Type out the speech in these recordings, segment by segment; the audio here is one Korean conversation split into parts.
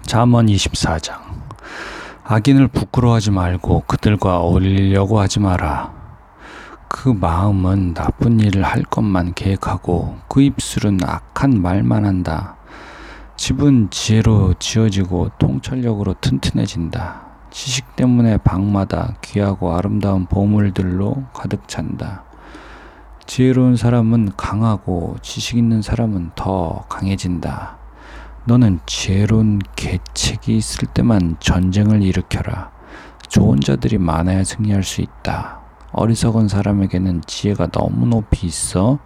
잠언 24장. 악인을 부끄러워하지 말고 그들과 어울리려고 하지 마라. 그 마음은 나쁜 일을 할 것만 계획하고 그 입술은 악한 말만 한다. 집은 지혜로 지어지고 통찰력으로 튼튼해진다. 지식 때문에 방마다 귀하고 아름다운 보물들로 가득 찬다. 지혜로운 사람은 강하고 지식 있는 사람은 더 강해진다. 너는 지혜로운 계책이 있을 때만 전쟁을 일으켜라. 좋은 자들이 많아야 승리할 수 있다. 어리석은 사람에게는 지혜가 너무 높이 있어.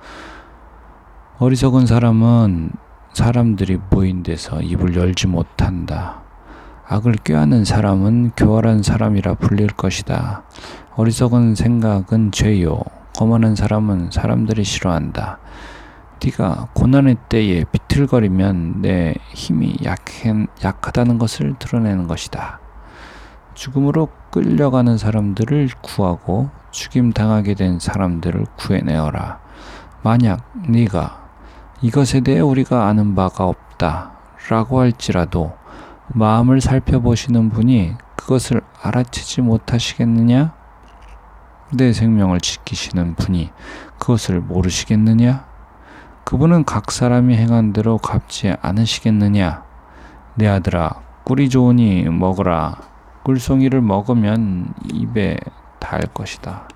어리석은 사람은 사람들이 모인 데서 입을 열지 못한다. 악을 꾀하는 사람은 교활한 사람이라 불릴 것이다. 어리석은 생각은 죄요. 거만한 사람은 사람들이 싫어한다. 네가 고난의 때에 비틀거리면 내 힘이 약하다는 것을 드러내는 것이다. 죽음으로 끌려가는 사람들을 구하고 죽임당하게 된 사람들을 구해내어라. 만약 네가 이것에 대해 우리가 아는 바가 없다 라고 할지라도 마음을 살펴보시는 분이 그것을 알아채지 못하시겠느냐? 내 생명을 지키시는 분이 그것을 모르시겠느냐? 그분은 각 사람이 행한 대로 갚지 않으시겠느냐? 내 아들아, 꿀이 좋으니 먹으라. 꿀송이를 먹으면 입에 닿을 것이다.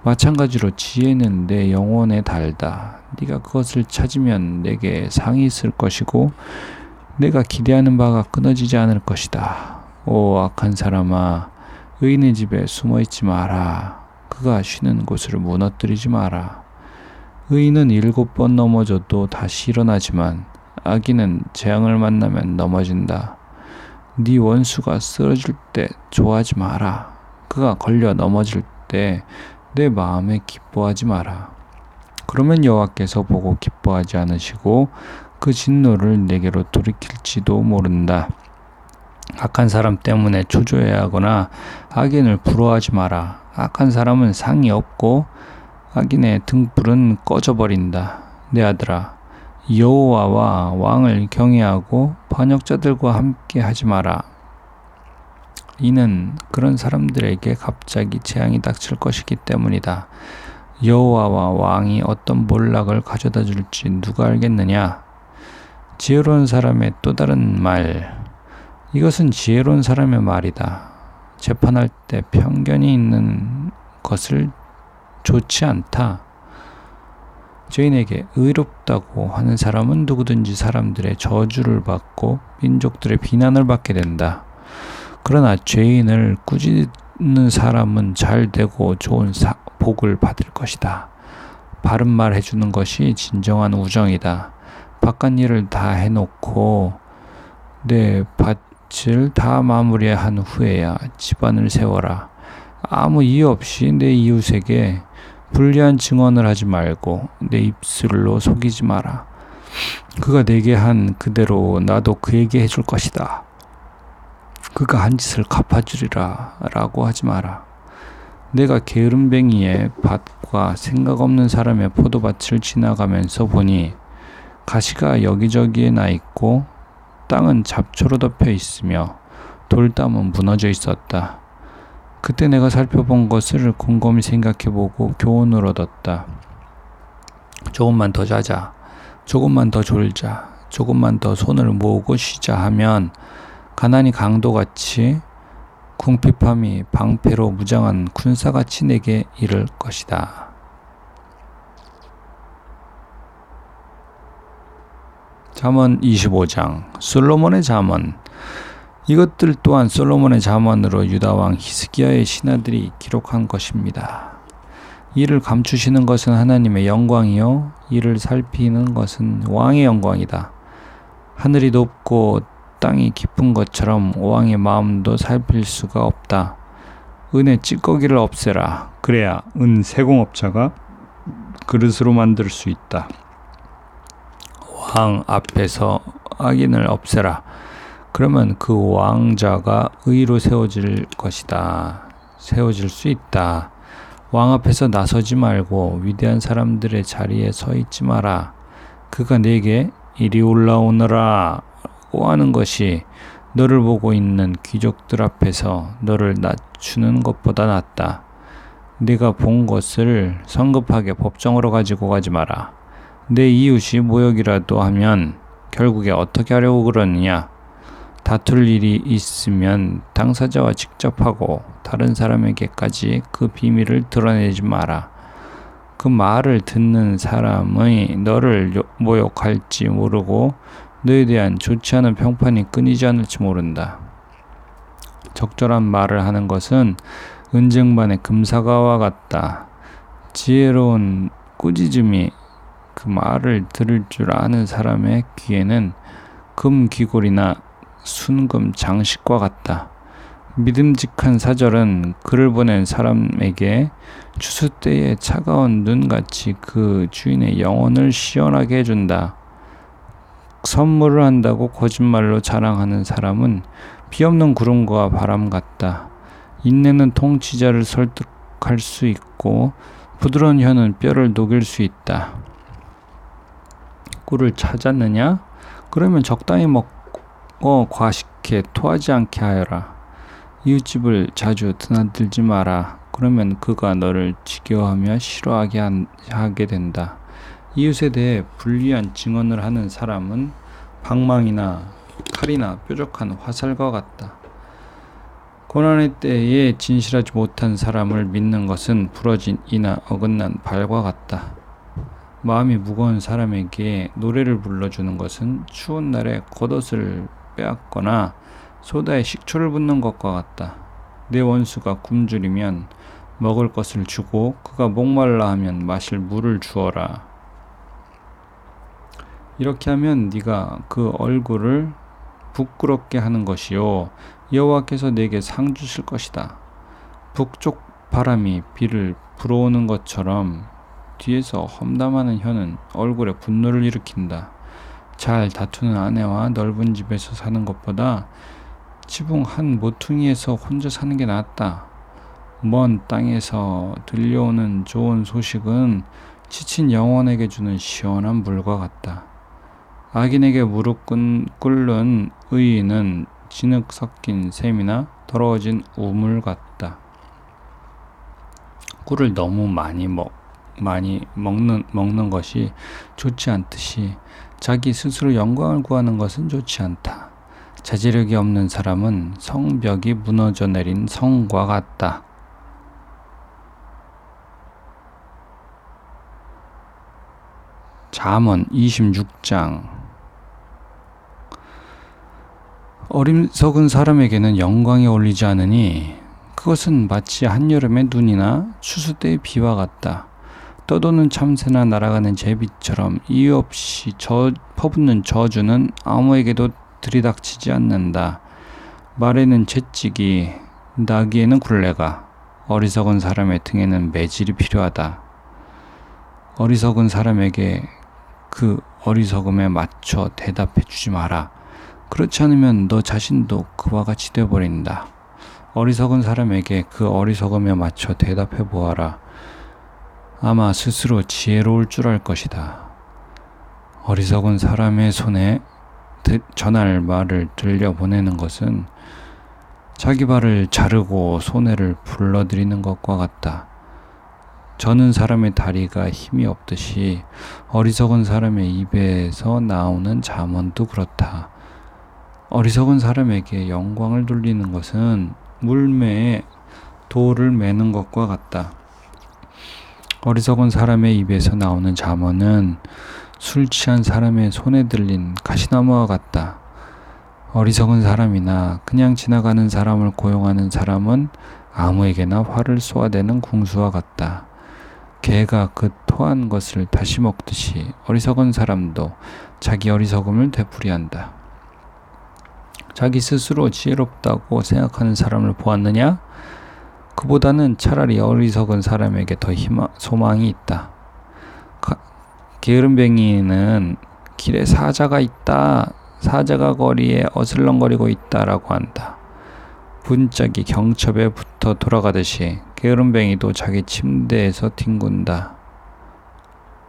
마찬가지로 지혜는 내 영혼에 달다. 네가 그것을 찾으면 내게 상이 있을 것이고 내가 기대하는 바가 끊어지지 않을 것이다. 오 악한 사람아, 의인의 집에 숨어있지 마라. 그가 쉬는 곳을 무너뜨리지 마라. 의인은 7번 넘어져도 다시 일어나지만 악인은 재앙을 만나면 넘어진다. 네 원수가 쓰러질 때 좋아하지 마라. 그가 걸려 넘어질 때 내 마음에 기뻐하지 마라. 그러면 여호와께서 보고 기뻐하지 않으시고 그 진노를 내게로 돌이킬지도 모른다. 악한 사람 때문에 초조해하거나 악인을 부러워하지 마라. 악한 사람은 상이 없고 악인의 등불은 꺼져버린다. 내 아들아, 여호와와 왕을 경외하고 반역자들과 함께 하지 마라. 이는 그런 사람들에게 갑자기 재앙이 닥칠 것이기 때문이다. 여호와와 왕이 어떤 몰락을 가져다 줄지 누가 알겠느냐? 지혜로운 사람의 또 다른 말. 이것은 지혜로운 사람의 말이다. 재판할 때 편견이 있는 것을 좋지 않다. 죄인에게 의롭다고 하는 사람은 누구든지 사람들의 저주를 받고 민족들의 비난을 받게 된다. 그러나 죄인을 꾸짖는 사람은 잘 되고 좋은 복을 받을 것이다. 바른 말 해주는 것이 진정한 우정이다. 바깥 일을 다 해놓고 내 밭을 다 마무리한 후에야 집안을 세워라. 아무 이유 없이 내 이웃에게 불리한 증언을 하지 말고 내 입술로 속이지 마라. 그가 내게 한 그대로 나도 그에게 해줄 것이다. 그가 한 짓을 갚아주리라 라고 하지 마라. 내가 게으름뱅이의 밭과 생각 없는 사람의 포도밭을 지나가면서 보니 가시가 여기저기에 나 있고 땅은 잡초로 덮여 있으며 돌담은 무너져 있었다. 그때 내가 살펴본 것을 곰곰이 생각해보고 교훈을 얻었다. 조금만 더 자자, 조금만 더 졸자, 조금만 더 손을 모으고 쉬자 하면 가난이 강도같이 궁핍함이 방패로 무장한 군사같이 내게 이를 것이다. 잠언 25장. 솔로몬의 잠언. 이것들 또한 솔로몬의 잠언으로 유다왕 히스기야의 신하들이 기록한 것입니다. 이를 감추시는 것은 하나님의 영광이요 이를 살피는 것은 왕의 영광이다. 하늘이 높고 땅이 깊은 것처럼 왕의 마음도 살필 수가 없다. 은의 찌꺼기를 없애라. 그래야 은 세공업자가 그릇으로 만들 수 있다. 왕 앞에서 악인을 없애라. 그러면 그 왕자가 의로 세워질 것이다. 세워질 수 있다. 왕 앞에서 나서지 말고 위대한 사람들의 자리에 서 있지 마라. 그가 내게 이리 올라오너라 고 하는 것이 너를 보고 있는 귀족들 앞에서 너를 낮추는 것보다 낫다. 네가 본 것을 성급하게 법정으로 가지고 가지 마라. 내 이웃이 모욕이라도 하면 결국에 어떻게 하려고 그러느냐? 다툴 일이 있으면 당사자와 직접 하고 다른 사람에게까지 그 비밀을 드러내지 마라. 그 말을 듣는 사람의 너를 모욕할지 모르고 너에 대한 좋지 않은 평판이 끊이지 않을지 모른다. 적절한 말을 하는 것은 은쟁반의 금사과와 같다. 지혜로운 꾸짖음이 그 말을 들을 줄 아는 사람의 귀에는 금귀골이나 순금 장식과 같다. 믿음직한 사절은 글을 보낸 사람에게 추수 때의 차가운 눈같이 그 주인의 영혼을 시원하게 해준다. 선물을 한다고 거짓말로 자랑하는 사람은 비 없는 구름과 바람 같다. 인내는 통치자를 설득할 수 있고 부드러운 혀는 뼈를 녹일 수 있다. 꿀을 찾았느냐? 그러면 적당히 먹고 과식해 토하지 않게 하여라. 이웃집을 자주 드나들지 마라. 그러면 그가 너를 지겨워하며 싫어하게 하게 된다. 이웃에 대해 불리한 증언을 하는 사람은 방망이나 칼이나 뾰족한 화살과 같다. 고난의 때에 진실하지 못한 사람을 믿는 것은 부러진 이나 어긋난 발과 같다. 마음이 무거운 사람에게 노래를 불러주는 것은 추운 날에 겉옷을 빼앗거나 소다에 식초를 붓는 것과 같다. 내 원수가 굶주리면 먹을 것을 주고 그가 목말라 하면 마실 물을 주어라. 이렇게 하면 네가 그 얼굴을 부끄럽게 하는 것이요 여호와께서 내게 상 주실 것이다. 북쪽 바람이 비를 불어오는 것처럼 뒤에서 험담하는 혀는 얼굴에 분노를 일으킨다. 잘 다투는 아내와 넓은 집에서 사는 것보다 지붕 한 모퉁이에서 혼자 사는 게 낫다. 먼 땅에서 들려오는 좋은 소식은 지친 영혼에게 주는 시원한 물과 같다. 악인에게 무릎 꿇는 의인은 진흙 섞인 샘이나 더러워진 우물 같다. 꿀을 너무 많이 먹는 것이 좋지 않듯이 자기 스스로 영광을 구하는 것은 좋지 않다. 자제력이 없는 사람은 성벽이 무너져 내린 성과 같다. 잠언 26장. 어리석은 사람에게는 영광이 어울리지 않으니 그것은 마치 한여름의 눈이나 추수 때의 비와 같다. 떠도는 참새나 날아가는 제비처럼 이유 없이 퍼붓는 저주는 아무에게도 들이닥치지 않는다. 말에는 채찍이, 나귀에는 굴레가, 어리석은 사람의 등에는 매질이 필요하다. 어리석은 사람에게 그 어리석음에 맞춰 대답해 주지 마라. 그렇지 않으면 너 자신도 그와 같이 되어버린다. 어리석은 사람에게 그 어리석음에 맞춰 대답해 보아라. 아마 스스로 지혜로울 줄 알 것이다. 어리석은 사람의 손에 전할 말을 들려보내는 것은 자기 발을 자르고 손해를 불러들이는 것과 같다. 저는 사람의 다리가 힘이 없듯이 어리석은 사람의 입에서 나오는 잠언도 그렇다. 어리석은 사람에게 영광을 돌리는 것은 물매에 돌을 매는 것과 같다. 어리석은 사람의 입에서 나오는 잠언은 술 취한 사람의 손에 들린 가시나무와 같다. 어리석은 사람이나 그냥 지나가는 사람을 고용하는 사람은 아무에게나 화를 쏘아대는 궁수와 같다. 개가 그 토한 것을 다시 먹듯이 어리석은 사람도 자기 어리석음을 되풀이한다. 자기 스스로 지혜롭다고 생각하는 사람을 보았느냐? 그보다는 차라리 어리석은 사람에게 더 소망이 있다. 게으름뱅이는 길에 사자가 있다. 사자가 거리에 어슬렁거리고 있다라고 한다. 분짝이 경첩에 붙어 돌아가듯이 게으름뱅이도 자기 침대에서 뒹군다.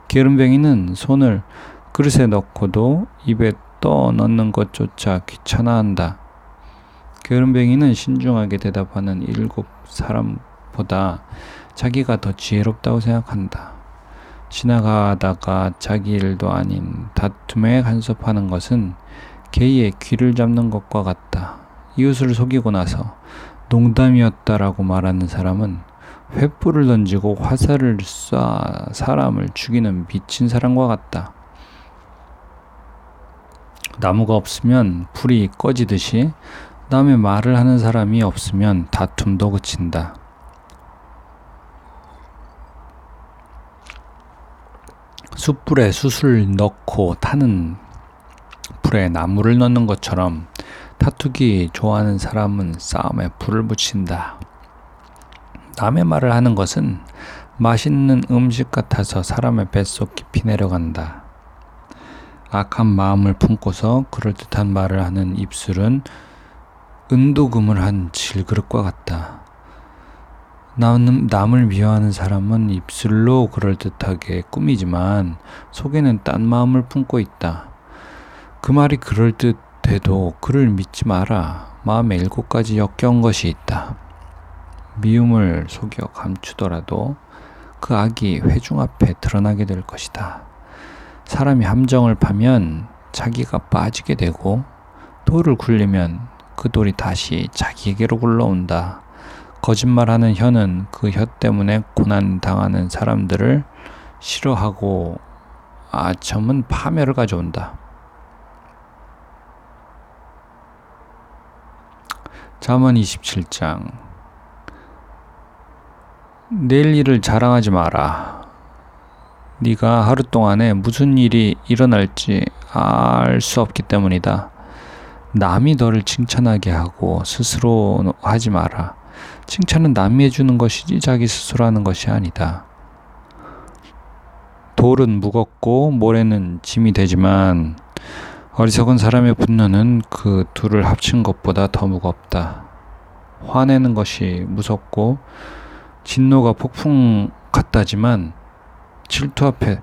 게으름뱅이는 손을 그릇에 넣고도 입에 떠 넣는 것조차 귀찮아한다. 게으름뱅이는 신중하게 대답하는 7사람보다 자기가 더 지혜롭다고 생각한다. 지나가다가 자기 일도 아닌 다툼에 간섭하는 것은 개의 귀를 잡는 것과 같다. 이웃을 속이고 나서 농담이었다라고 말하는 사람은 횃불을 던지고 화살을 쏴 사람을 죽이는 미친 사람과 같다. 나무가 없으면 불이 꺼지듯이 남의 말을 하는 사람이 없으면 다툼도 그친다. 숯불에 숯을 넣고 타는 불에 나무를 넣는 것처럼 다투기 좋아하는 사람은 싸움에 불을 붙인다. 남의 말을 하는 것은 맛있는 음식 같아서 사람의 뱃속 깊이 내려간다. 악한 마음을 품고서 그럴듯한 말을 하는 입술은 은도금을 한 질그릇과 같다. 남을 미워하는 사람은 입술로 그럴듯하게 꾸미지만 속에는 딴 마음을 품고 있다. 그 말이 그럴듯해도 그를 믿지 마라. 마음에 7가지 역겨운 것이 있다. 미움을 속여 감추더라도 그 악이 회중 앞에 드러나게 될 것이다. 사람이 함정을 파면 자기가 빠지게 되고 돌을 굴리면 그 돌이 다시 자기에게로 굴러온다. 거짓말하는 혀는 그 혀 때문에 고난당하는 사람들을 싫어하고 아첨은 파멸을 가져온다. 잠언 27장. 내일 일을 자랑하지 마라. 네가 하루 동안에 무슨 일이 일어날지 알 수 없기 때문이다. 남이 너를 칭찬하게 하고 스스로 하지 마라. 칭찬은 남이 해주는 것이지 자기 스스로 하는 것이 아니다. 돌은 무겁고 모래는 짐이 되지만 어리석은 사람의 분노는 그 둘을 합친 것보다 더 무겁다. 화내는 것이 무섭고 진노가 폭풍 같다지만 질투 앞에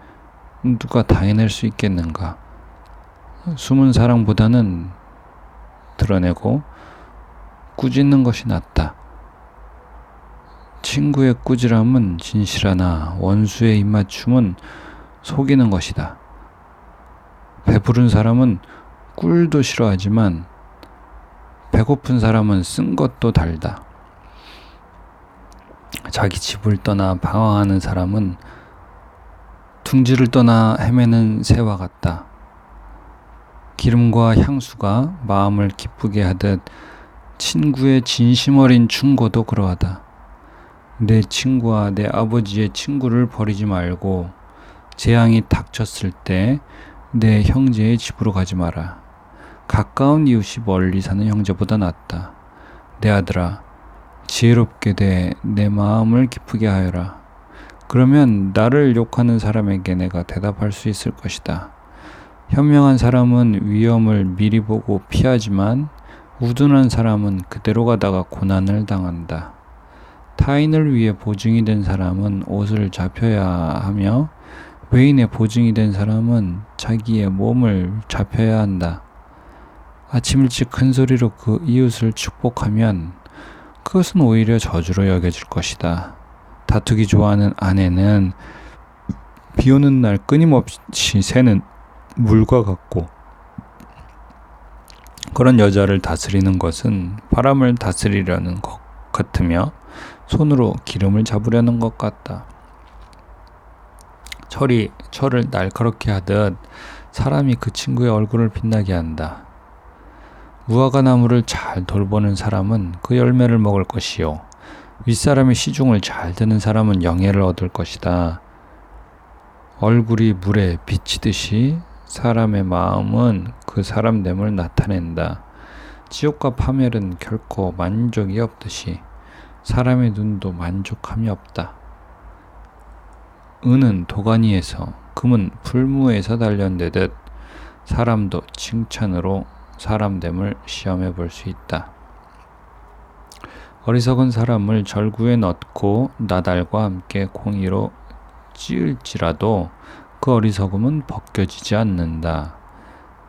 누가 다 해낼 수 있겠는가. 숨은 사랑보다는 드러내고 꾸짖는 것이 낫다. 친구의 꾸지람은 진실하나 원수의 입맞춤은 속이는 것이다. 배부른 사람은 꿀도 싫어하지만 배고픈 사람은 쓴 것도 달다. 자기 집을 떠나 방황하는 사람은 둥지를 떠나 헤매는 새와 같다. 기름과 향수가 마음을 기쁘게 하듯 친구의 진심 어린 충고도 그러하다. 내 친구와 내 아버지의 친구를 버리지 말고 재앙이 닥쳤을 때 내 형제의 집으로 가지 마라. 가까운 이웃이 멀리 사는 형제보다 낫다. 내 아들아, 지혜롭게 내 마음을 기쁘게 하여라. 그러면 나를 욕하는 사람에게 내가 대답할 수 있을 것이다. 현명한 사람은 위험을 미리 보고 피하지만 우둔한 사람은 그대로 가다가 고난을 당한다. 타인을 위해 보증이 된 사람은 옷을 잡혀야 하며 외인의 보증이 된 사람은 자기의 몸을 잡혀야 한다. 아침 일찍 큰 소리로 그 이웃을 축복하면 그것은 오히려 저주로 여겨질 것이다. 다투기 좋아하는 아내는 비 오는 날 끊임없이 새는 물과 같고 그런 여자를 다스리는 것은 바람을 다스리려는 것 같으며 손으로 기름을 잡으려는 것 같다. 철을 날카롭게 하듯 사람이 그 친구의 얼굴을 빛나게 한다. 무화과 나무를 잘 돌보는 사람은 그 열매를 먹을 것이요 윗사람의 시중을 잘 드는 사람은 영예를 얻을 것이다. 얼굴이 물에 비치듯이 사람의 마음은 그 사람됨을 나타낸다. 지옥과 파멸은 결코 만족이 없듯이 사람의 눈도 만족함이 없다. 은은 도가니에서 금은 풀무에서 단련되듯 사람도 칭찬으로 사람됨을 시험해 볼 수 있다. 어리석은 사람을 절구에 넣고 나달과 함께 공의로 찌을지라도 그 어리석음은 벗겨지지 않는다.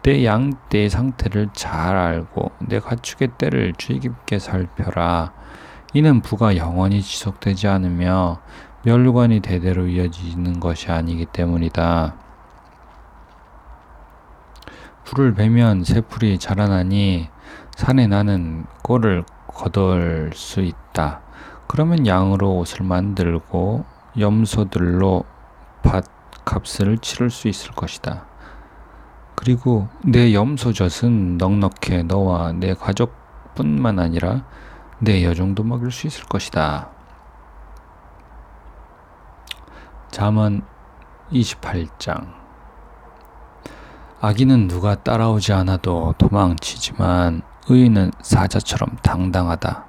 내 양떼의 상태를 잘 알고 내 가축의 떼를 주의 깊게 살펴라. 이는 부가 영원히 지속되지 않으며 멸관이 대대로 이어지는 것이 아니기 때문이다. 불을 베면 새풀이 자라나니 산에 나는 꼴을 거둘 수 있다. 그러면 양으로 옷을 만들고 염소들로 밭값을 치를 수 있을 것이다. 그리고 내 염소젖은 넉넉해 너와 내 가족뿐만 아니라 내 여종도 먹일 수 있을 것이다. 잠언 28장. 악인은 누가 따라오지 않아도 도망치지만 의인은 사자처럼 당당하다.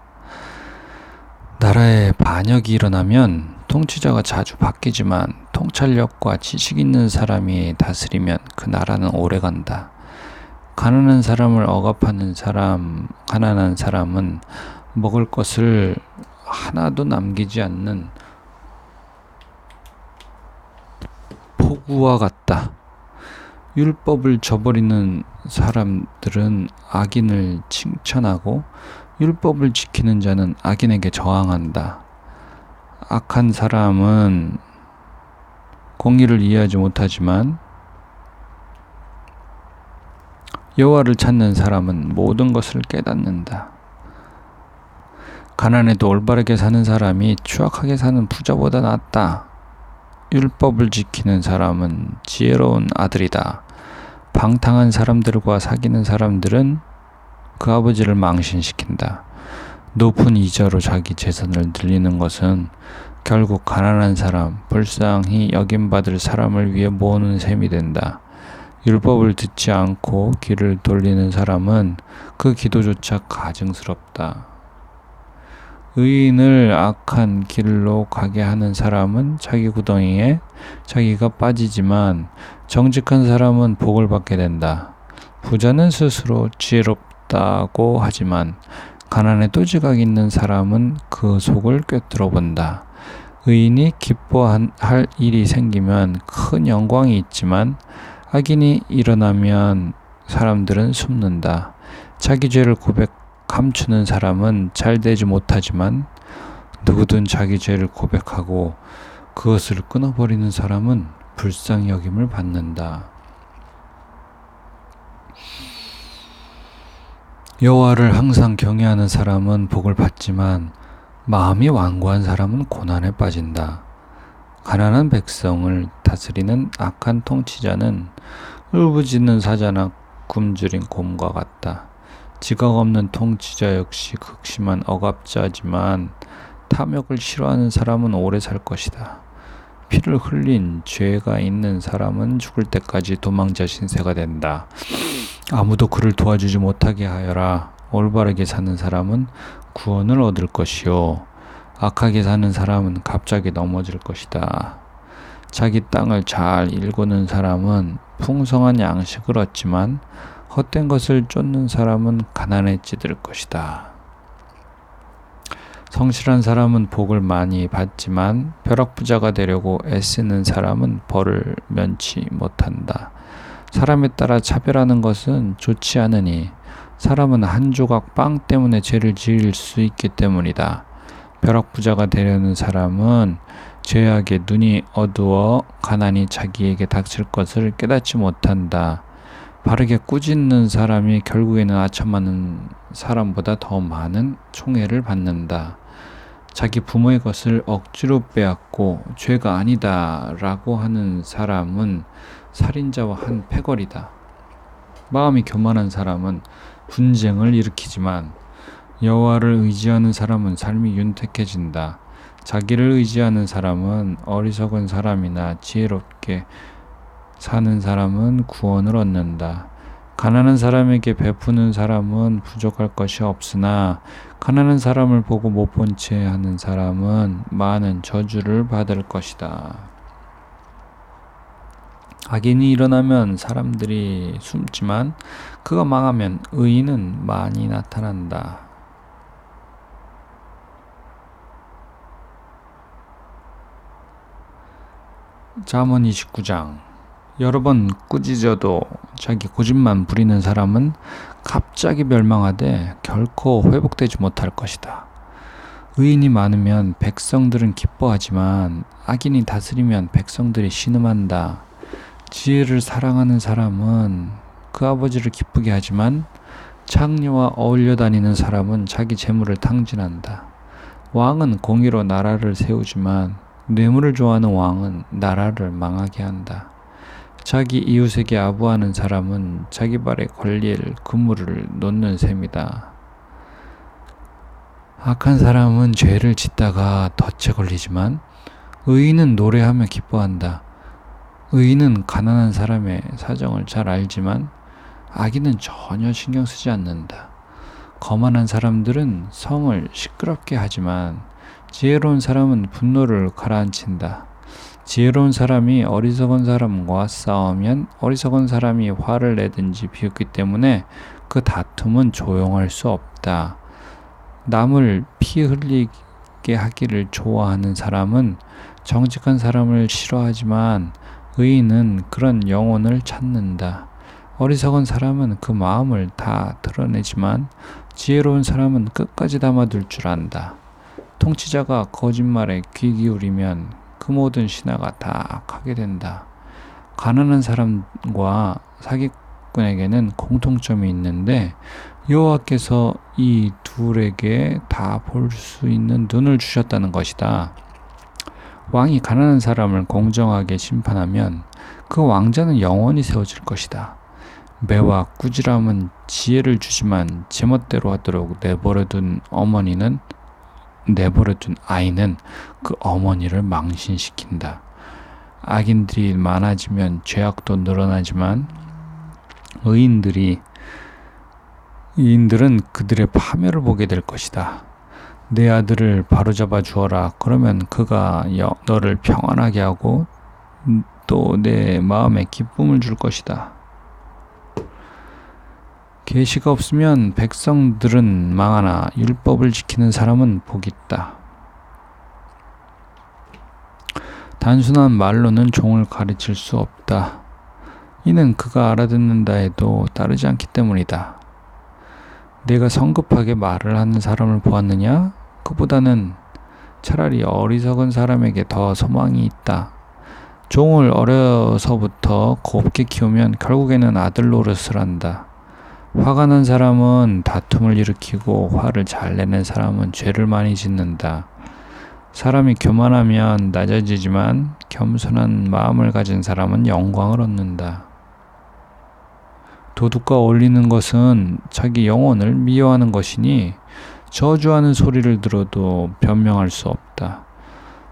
나라에 반역이 일어나면 통치자가 자주 바뀌지만 통찰력과 지식 있는 사람이 다스리면 그 나라는 오래간다. 가난한 사람을 억압하는 가난한 사람은 먹을 것을 하나도 남기지 않는 폭우와 같다. 율법을 저버리는 사람들은 악인을 칭찬하고 율법을 지키는 자는 악인에게 저항한다. 악한 사람은 공의를 이해하지 못하지만 여호와를 찾는 사람은 모든 것을 깨닫는다. 가난해도 올바르게 사는 사람이 추악하게 사는 부자보다 낫다. 율법을 지키는 사람은 지혜로운 아들이다. 방탕한 사람들과 사귀는 사람들은 그 아버지를 망신시킨다. 높은 이자로 자기 재산을 늘리는 것은 결국 가난한 사람, 불쌍히 여김받을 사람을 위해 모으는 셈이 된다. 율법을 듣지 않고 귀를 돌리는 사람은 그 기도조차 가증스럽다. 의인을 악한 길로 가게 하는 사람은 자기 구덩이에 자기가 빠지지만 정직한 사람은 복을 받게 된다. 부자는 스스로 지혜롭다고 하지만 가난에도 지각 있는 사람은 그 속을 꿰뚫어 본다. 의인이 기뻐할 일이 생기면 큰 영광이 있지만 악인이 일어나면 사람들은 숨는다. 자기 죄를 감추는 사람은 잘 되지 못하지만 누구든 자기 죄를 고백하고 그것을 끊어버리는 사람은 불쌍히 여김을 받는다. 여호와를 항상 경외하는 사람은 복을 받지만 마음이 완고한 사람은 고난에 빠진다. 가난한 백성을 다스리는 악한 통치자는 울부짖는 사자나 굶주린 곰과 같다. 지각 없는 통치자 역시 극심한 억압자지만 탐욕을 싫어하는 사람은 오래 살 것이다. 피를 흘린 죄가 있는 사람은 죽을 때까지 도망자 신세가 된다. 아무도 그를 도와주지 못하게 하여라. 올바르게 사는 사람은 구원을 얻을 것이요 악하게 사는 사람은 갑자기 넘어질 것이다. 자기 땅을 잘 일구는 사람은 풍성한 양식을 얻지만 헛된 것을 쫓는 사람은 가난에 찌들 것이다. 성실한 사람은 복을 많이 받지만 벼락부자가 되려고 애쓰는 사람은 벌을 면치 못한다. 사람에 따라 차별하는 것은 좋지 않으니 사람은 한 조각 빵 때문에 죄를 지을 수 있기 때문이다. 벼락부자가 되려는 사람은 죄악에 눈이 어두워 가난이 자기에게 닥칠 것을 깨닫지 못한다. 바르게 꾸짖는 사람이 결국에는 아첨하는 사람보다 더 많은 총애를 받는다. 자기 부모의 것을 억지로 빼앗고 죄가 아니다 라고 하는 사람은 살인자와 한 패거리다. 마음이 교만한 사람은 분쟁을 일으키지만 여호와를 의지하는 사람은 삶이 윤택해진다. 자기를 의지하는 사람은 어리석은 사람이나 지혜롭게 사는 사람은 구원을 얻는다. 가난한 사람에게 베푸는 사람은 부족할 것이 없으나 가난한 사람을 보고 못 본 채 하는 사람은 많은 저주를 받을 것이다. 악인이 일어나면 사람들이 숨지만 그가 망하면 의인은 많이 나타난다. 잠언 29장. 여러 번 꾸짖어도 자기 고집만 부리는 사람은 갑자기 멸망하되 결코 회복되지 못할 것이다. 의인이 많으면 백성들은 기뻐하지만 악인이 다스리면 백성들이 신음한다. 지혜를 사랑하는 사람은 그 아버지를 기쁘게 하지만 창녀와 어울려 다니는 사람은 자기 재물을 탕진한다. 왕은 공의로 나라를 세우지만 뇌물을 좋아하는 왕은 나라를 망하게 한다. 자기 이웃에게 아부하는 사람은 자기 발에 걸릴 그물을 놓는 셈이다. 악한 사람은 죄를 짓다가 덫에 걸리지만 의인은 노래하며 기뻐한다. 의인은 가난한 사람의 사정을 잘 알지만 악인은 전혀 신경 쓰지 않는다. 거만한 사람들은 성을 시끄럽게 하지만 지혜로운 사람은 분노를 가라앉힌다. 지혜로운 사람이 어리석은 사람과 싸우면 어리석은 사람이 화를 내든지 비웃기 때문에 그 다툼은 조용할 수 없다. 남을 피 흘리게 하기를 좋아하는 사람은 정직한 사람을 싫어하지만 의인은 그런 영혼을 찾는다. 어리석은 사람은 그 마음을 다 드러내지만 지혜로운 사람은 끝까지 담아둘 줄 안다. 통치자가 거짓말에 귀 기울이면 그 모든 신하가 다 악하게 된다. 가난한 사람과 사기꾼에게는 공통점이 있는데 여호와께서 이 둘에게 다 볼 수 있는 눈을 주셨다는 것이다. 왕이 가난한 사람을 공정하게 심판하면 그 왕자는 영원히 세워질 것이다. 매와 꾸지람은 지혜를 주지만 제멋대로 하도록 내버려둔 아이는 그 어머니를 망신시킨다. 악인들이 많아지면 죄악도 늘어나지만 의인들은 그들의 파멸을 보게 될 것이다. 내 아들을 바로잡아 주어라. 그러면 그가 너를 평안하게 하고 또 내 마음에 기쁨을 줄 것이다. 계시가 없으면 백성들은 망하나 율법을 지키는 사람은 복이 있다. 단순한 말로는 종을 가르칠 수 없다. 이는 그가 알아듣는다 해도 따르지 않기 때문이다. 내가 성급하게 말을 하는 사람을 보았느냐? 그보다는 차라리 어리석은 사람에게 더 소망이 있다. 종을 어려서부터 곱게 키우면 결국에는 아들 노릇을 한다. 화가 난 사람은 다툼을 일으키고 화를 잘 내는 사람은 죄를 많이 짓는다. 사람이 교만하면 낮아지지만 겸손한 마음을 가진 사람은 영광을 얻는다. 도둑과 어울리는 것은 자기 영혼을 미워하는 것이니 저주하는 소리를 들어도 변명할 수 없다.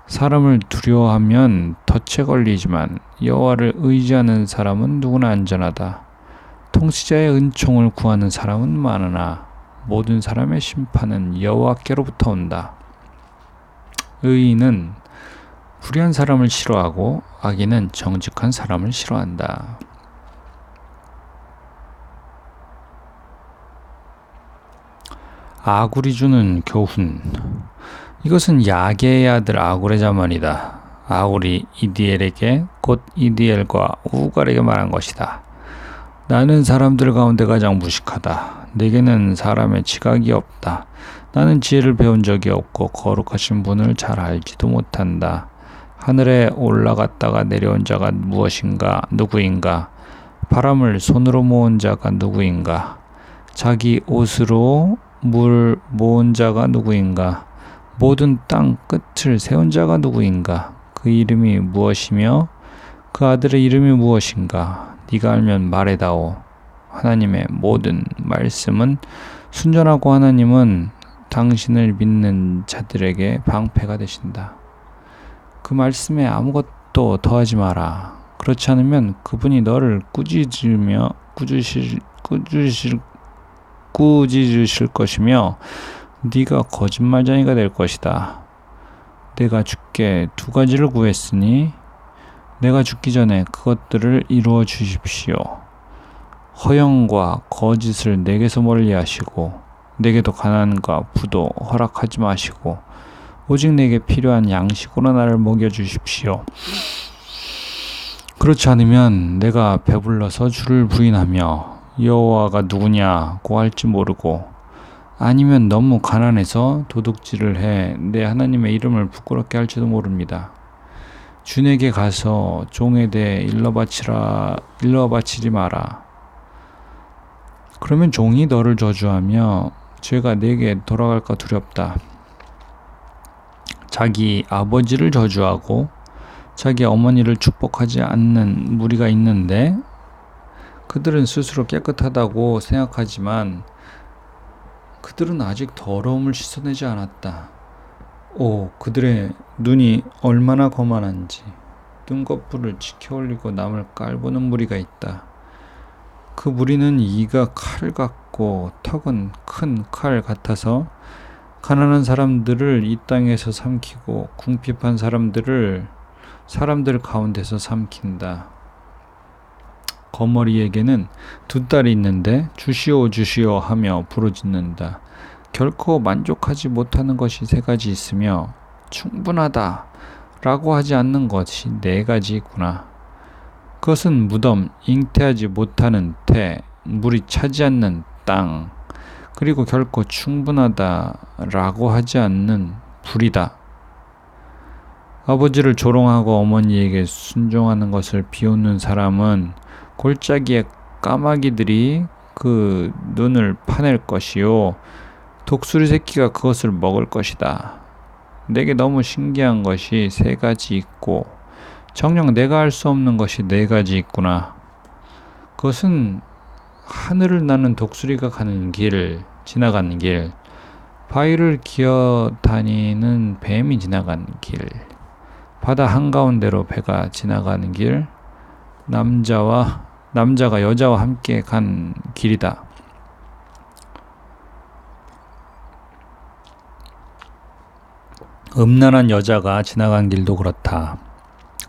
사람을 두려워하면 덫에 걸리지만 여호와를 의지하는 사람은 누구나 안전하다. 통치자의 은총을 구하는 사람은 많으나 모든 사람의 심판은 여호와께로부터 온다. 의인은 불의한 사람을 싫어하고 악인은 정직한 사람을 싫어한다. 아굴이 주는 교훈. 이것은 야게의 아들 아굴의 자문이다. 아굴이 이디엘에게 곧 이디엘과 우갈에게 말한 것이다. 나는 사람들 가운데 가장 무식하다. 내게는 사람의 지각이 없다. 나는 지혜를 배운 적이 없고 거룩하신 분을 잘 알지도 못한다. 하늘에 올라갔다가 내려온 자가 누구인가? 바람을 손으로 모은 자가 누구인가? 자기 옷으로 물 모은 자가 누구인가? 모든 땅 끝을 세운 자가 누구인가? 그 이름이 무엇이며 그 아들의 이름이 무엇인가? 네가 알면 말해다오. 하나님의 모든 말씀은 순전하고 하나님은 당신을 믿는 자들에게 방패가 되신다. 그 말씀에 아무것도 더하지 마라. 그렇지 않으면 그분이 너를 꾸짖으실 것이며 네가 거짓말쟁이가 될 것이다. 내가 주께 두 가지를 구했으니 내가 죽기 전에 그것들을 이루어 주십시오. 허영과 거짓을 내게서 멀리 하시고 내게도 가난과 부도 허락하지 마시고 오직 내게 필요한 양식으로 나를 먹여 주십시오. 그렇지 않으면 내가 배불러서 주를 부인하며 여호와가 누구냐고 할지 모르고, 아니면 너무 가난해서 도둑질을 해 내 하나님의 이름을 부끄럽게 할지도 모릅니다. 주에게 가서 종에 대해 일러 바치지 마라. 그러면 종이 너를 저주하며 죄가 내게 돌아갈까 두렵다. 자기 아버지를 저주하고 자기 어머니를 축복하지 않는 무리가 있는데, 그들은 스스로 깨끗하다고 생각하지만 그들은 아직 더러움을 씻어내지 않았다. 오, 그들의 눈이 얼마나 거만한지. 눈꺼풀을 치켜 올리고 남을 깔보는 무리가 있다. 그 무리는 이가 칼 같고 턱은 큰 칼 같아서 가난한 사람들을 이 땅에서 삼키고 궁핍한 사람들 가운데서 삼킨다. 거머리에게는 두 딸이 있는데 주시오 주시오 하며 부르짖는다. 결코 만족하지 못하는 것이 세 가지 있으며 충분하다 라고 하지 않는 것이 네 가지 있구나. 그것은 무덤, 잉태하지 못하는 태, 물이 차지 않는 땅, 그리고 결코 충분하다 라고 하지 않는 불이다. 아버지를 조롱하고 어머니에게 순종하는 것을 비웃는 사람은 골짜기의 까마귀들이 그 눈을 파낼 것이요, 독수리 새끼가 그것을 먹을 것이다. 내게 너무 신기한 것이 세 가지 있고 정녕 내가 알 수 없는 것이 네 가지 있구나. 그것은 하늘을 나는 독수리가 지나가는 길, 바위를 기어 다니는 뱀이 지나가는 길, 바다 한가운데로 배가 지나가는 길, 남자가 여자와 함께 간 길이다. 음란한 여자가 지나간 길도 그렇다.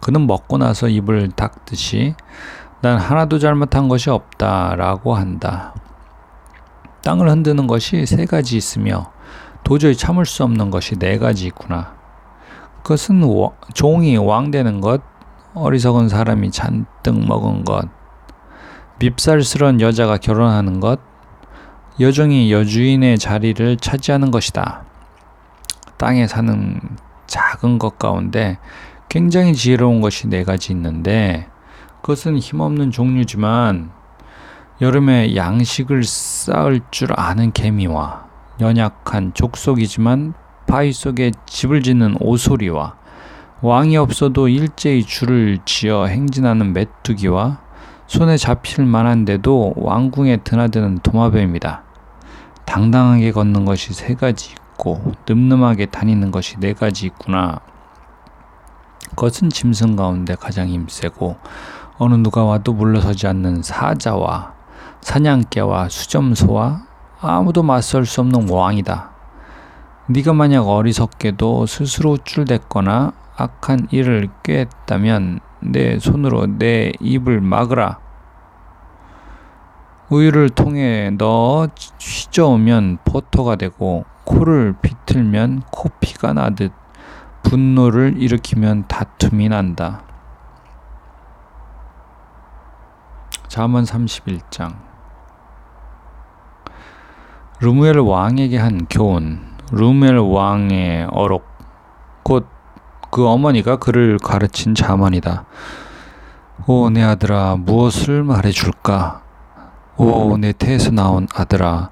그는 먹고 나서 입을 닦듯이 난 하나도 잘못한 것이 없다 라고 한다. 땅을 흔드는 것이 세 가지 있으며 도저히 참을 수 없는 것이 네 가지 있구나. 그것은 종이 왕 되는 것, 어리석은 사람이 잔뜩 먹은 것, 밉살스러운 여자가 결혼하는 것, 여종이 여주인의 자리를 차지하는 것이다. 땅에 사는 작은 것 가운데 굉장히 지혜로운 것이 네 가지 있는데, 그것은 힘없는 종류지만 여름에 양식을 쌓을 줄 아는 개미와 연약한 족속이지만 바위 속에 집을 짓는 오소리와 왕이 없어도 일제히 줄을 지어 행진하는 메뚜기와 손에 잡힐 만한데도 왕궁에 드나드는 도마뱀이다. 당당하게 걷는 것이 세 가지 있고 늠름하게 다니는 것이 네 가지 있구나. 그것은 짐승 가운데 가장 힘세고 어느 누가 와도 물러서지 않는 사자와 사냥개와 수점소와 아무도 맞설 수 없는 왕이다. 네가 만약 어리석게도 스스로 우쭐댔거나 악한 일을 꾀했다면 내 손으로 내 입을 막으라. 우유를 통에 넣어 휘저으면 버터가 되고 코를 비틀면 코피가 나듯 분노를 일으키면 다툼이 난다. 잠언 31장. 르무엘 왕에게 한 교훈. 르무엘 왕의 어록, 곧 그 어머니가 그를 가르친 잠언이다. 오 내 아들아, 무엇을 말해줄까? 오 내 태에서 나온 아들아,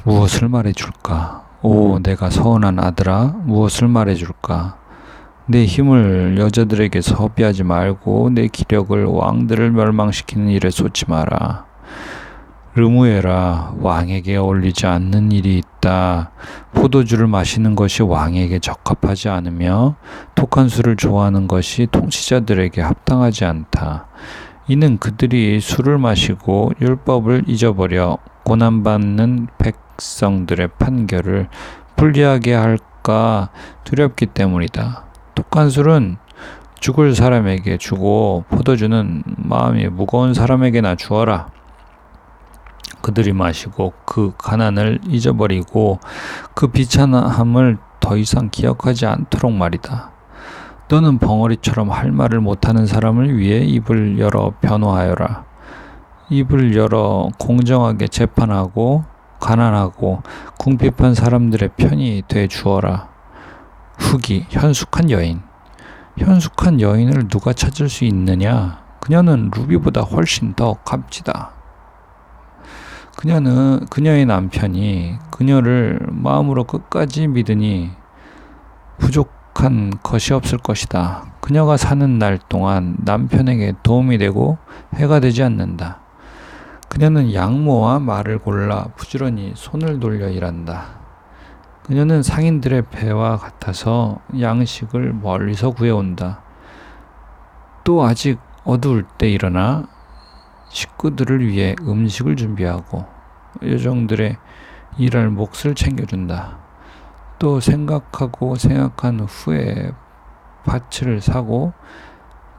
무엇을 말해줄까? 오 내가 서운한 아들아, 무엇을 말해줄까? 내 힘을 여자들에게 소비하지 말고 내 기력을 왕들을 멸망시키는 일에 쏟지 마라. 르무엘아, 왕에게 어울리지 않는 일이 있다. 포도주를 마시는 것이 왕에게 적합하지 않으며 독한 술을 좋아하는 것이 통치자들에게 합당하지 않다. 이는 그들이 술을 마시고 율법을 잊어버려 고난받는 백성들의 판결을 불리하게 할까 두렵기 때문이다. 독한 술은 죽을 사람에게 주고 포도주는 마음이 무거운 사람에게나 주어라. 그들이 마시고 그 가난을 잊어버리고 그 비참함을 더 이상 기억하지 않도록 말이다. 너는 벙어리처럼 할 말을 못하는 사람을 위해 입을 열어 변호하여라. 입을 열어 공정하게 재판하고 가난하고 궁핍한 사람들의 편이 돼 주어라. 후기, 현숙한 여인. 현숙한 여인을 누가 찾을 수 있느냐? 그녀는 루비보다 훨씬 더 값지다. 그녀의 남편이 그녀를 마음으로 끝까지 믿으니 부족한 것이 없을 것이다. 그녀가 사는 날 동안 남편에게 도움이 되고 해가 되지 않는다. 그녀는 양모와 말을 골라 부지런히 손을 돌려 일한다. 그녀는 상인들의 배와 같아서 양식을 멀리서 구해온다. 또 아직 어두울 때 일어나 식구들을 위해 음식을 준비하고 요정들의 일할 몫을 챙겨준다. 또 생각한 후에 밭을 사고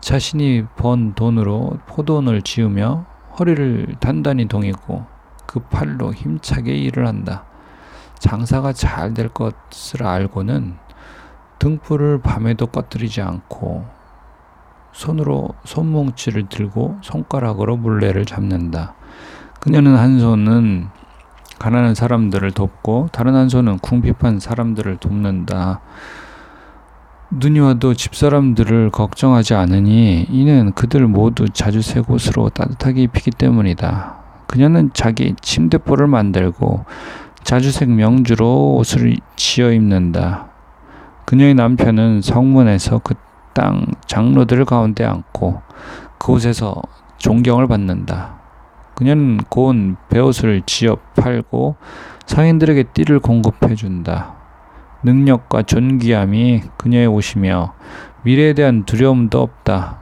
자신이 번 돈으로 포도원을 지으며 허리를 단단히 동이고 그 팔로 힘차게 일을 한다. 장사가 잘 될 것을 알고는 등불을 밤에도 꺼뜨리지 않고 손으로 손뭉치를 들고 손가락으로 물레를 잡는다. 그녀는 한 손은 가난한 사람들을 돕고 다른 한 손은 궁핍한 사람들을 돕는다. 눈이 와도 집사람들을 걱정하지 않으니 이는 그들 모두 자주 새 곳으로 따뜻하게 입히기 때문이다. 그녀는 자기 침대볼을 만들고 자주색 명주로 옷을 지어 입는다. 그녀의 남편은 성문에서 그 땅 장로들 가운데 앉고 그곳에서 존경을 받는다. 그녀는 고운 베옷을 지어 팔고 상인들에게 띠를 공급해 준다. 능력과 존귀함이 그녀의 옷이며 미래에 대한 두려움도 없다.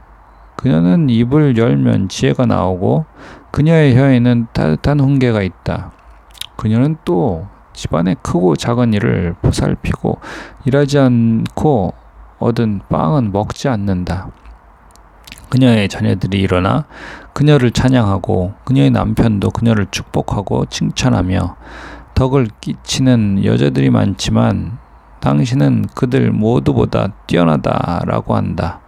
그녀는 입을 열면 지혜가 나오고 그녀의 혀에는 따뜻한 훈계가 있다. 그녀는 또 집안의 크고 작은 일을 보살피고 일하지 않고 얻은 빵은 먹지 않는다. 그녀의 자녀들이 일어나 그녀를 찬양하고 그녀의 남편도 그녀를 축복하고 칭찬하며 덕을 끼치는 여자들이 많지만 당신은 그들 모두보다 뛰어나다라고 한다.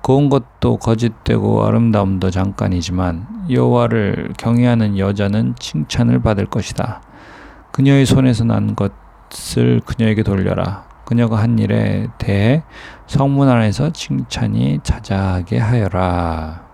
고운 것도 거짓되고 아름다움도 잠깐이지만 여호와를 경외하는 여자는 칭찬을 받을 것이다. 그녀의 손에서 난 것을 그녀에게 돌려라. 그녀가 한 일에 대해 성문 안에서 칭찬이 자자하게 하여라.